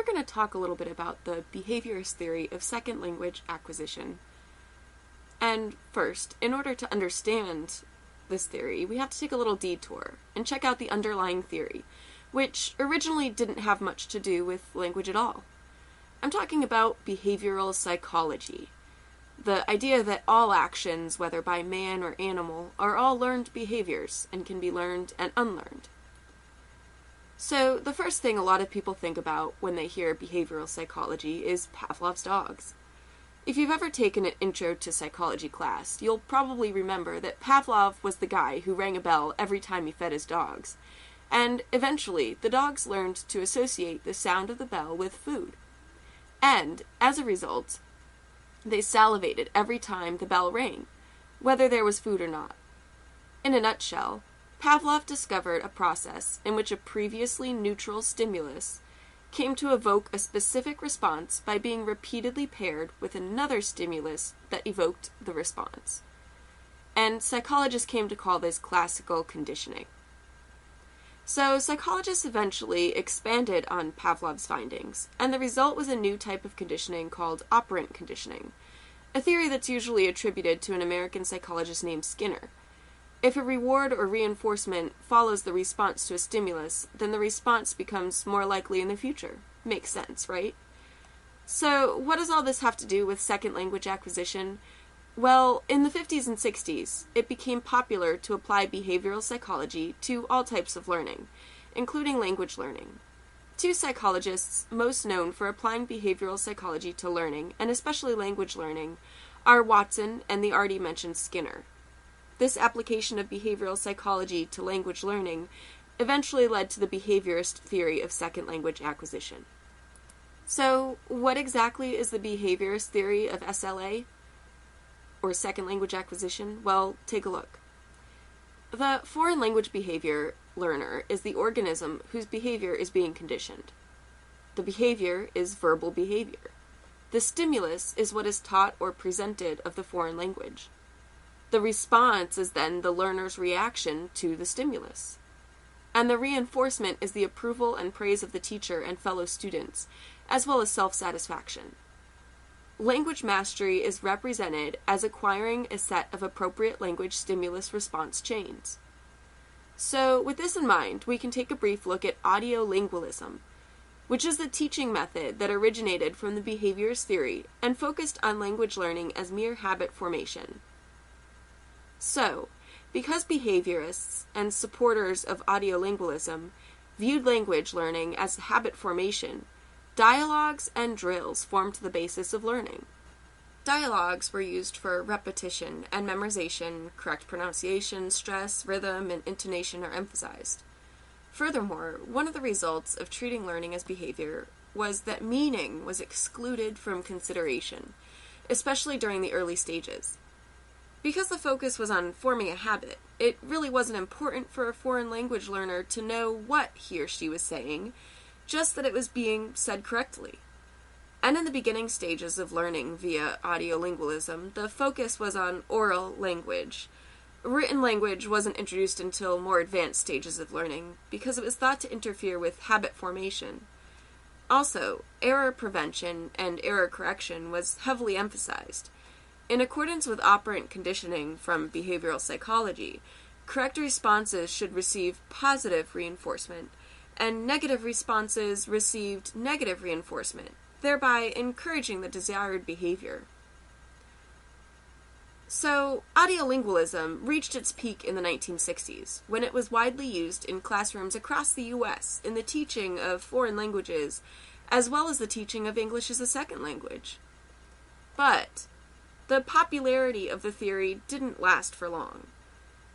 going to talk a little bit about the behaviorist theory of second language acquisition. And first, in order to understand this theory, we have to take a little detour and check out the underlying theory, which originally didn't have much to do with language at all. I'm talking about behavioral psychology, the idea that all actions, whether by man or animal, are all learned behaviors and can be learned and unlearned. So the first thing a lot of people think about when they hear behavioral psychology is Pavlov's dogs. If you've ever taken an intro to psychology class, you'll probably remember that Pavlov was the guy who rang a bell every time he fed his dogs. And eventually, the dogs learned to associate the sound of the bell with food. And, as a result, they salivated every time the bell rang, whether there was food or not. In a nutshell, Pavlov discovered a process in which a previously neutral stimulus came to evoke a specific response by being repeatedly paired with another stimulus that evoked the response. And psychologists came to call this classical conditioning. So psychologists eventually expanded on Pavlov's findings, and the result was a new type of conditioning called operant conditioning, a theory that's usually attributed to an American psychologist named Skinner. If a reward or reinforcement follows the response to a stimulus, then the response becomes more likely in the future. Makes sense, right? So, what does all this have to do with second language acquisition? Well, in the 50s and 60s, it became popular to apply behavioral psychology to all types of learning, including language learning. Two psychologists most known for applying behavioral psychology to learning, and especially language learning, are Watson and the already mentioned Skinner. This application of behavioral psychology to language learning eventually led to the behaviorist theory of second language acquisition. So, what exactly is the behaviorist theory of SLA, or second language acquisition? Well, take a look. The foreign language behavior learner is the organism whose behavior is being conditioned. The behavior is verbal behavior. The stimulus is what is taught or presented of the foreign language. The response is then the learner's reaction to the stimulus. And the reinforcement is the approval and praise of the teacher and fellow students, as well as self-satisfaction. Language mastery is represented as acquiring a set of appropriate language stimulus-response chains. So, with this in mind, we can take a brief look at audio-lingualism, which is the teaching method that originated from the behaviorist theory and focused on language learning as mere habit formation. So, because behaviorists and supporters of audio-lingualism viewed language learning as habit formation, dialogues and drills formed the basis of learning. Dialogues were used for repetition and memorization, correct pronunciation, stress, rhythm, and intonation are emphasized. Furthermore, one of the results of treating learning as behavior was that meaning was excluded from consideration, especially during the early stages. Because the focus was on forming a habit, it really wasn't important for a foreign language learner to know what he or she was saying, just that it was being said correctly. And in the beginning stages of learning via audiolingualism, the focus was on oral language. Written language wasn't introduced until more advanced stages of learning, because it was thought to interfere with habit formation. Also, error prevention and error correction was heavily emphasized. In accordance with operant conditioning from behavioral psychology, correct responses should receive positive reinforcement, and negative responses received negative reinforcement, thereby encouraging the desired behavior. So, audiolingualism reached its peak in the 1960s, when it was widely used in classrooms across the U.S. in the teaching of foreign languages, as well as the teaching of English as a second language. But the popularity of the theory didn't last for long.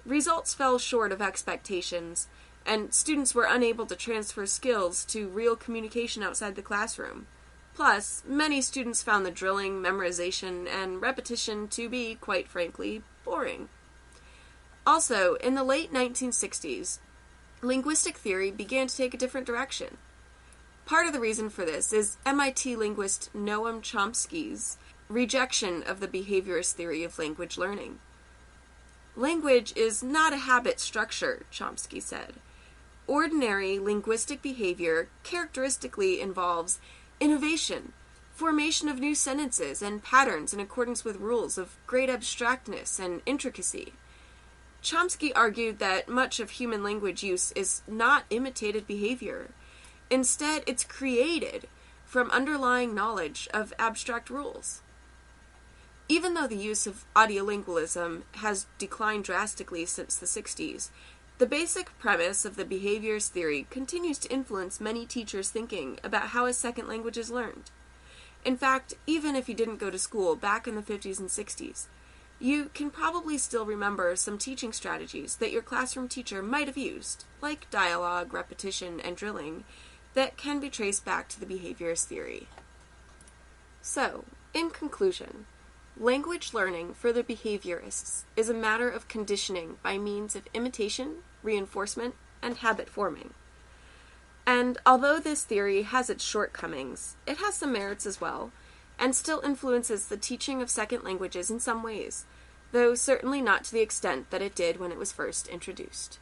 Results fell short of expectations, and students were unable to transfer skills to real communication outside the classroom. Plus, many students found the drilling, memorization, and repetition to be, quite frankly, boring. Also, in the late 1960s, linguistic theory began to take a different direction. Part of the reason for this is MIT linguist Noam Chomsky's rejection of the behaviorist theory of language learning. Language is not a habit structure, Chomsky said, ordinary linguistic behavior characteristically involves innovation, formation of new sentences and patterns in accordance with rules of great abstractness and intricacy. Chomsky argued that much of human language use is not imitated behavior. Instead, it's created from underlying knowledge of abstract rules. Even though the use of audiolingualism has declined drastically since the 60s, the basic premise of the behaviorist theory continues to influence many teachers' thinking about how a second language is learned. In fact, even if you didn't go to school back in the 50s and 60s, you can probably still remember some teaching strategies that your classroom teacher might have used, like dialogue, repetition, and drilling, that can be traced back to the behaviorist theory. So, in conclusion, language learning for the behaviorists is a matter of conditioning by means of imitation, reinforcement, and habit forming. And although this theory has its shortcomings, it has some merits as well, and still influences the teaching of second languages in some ways, though certainly not to the extent that it did when it was first introduced.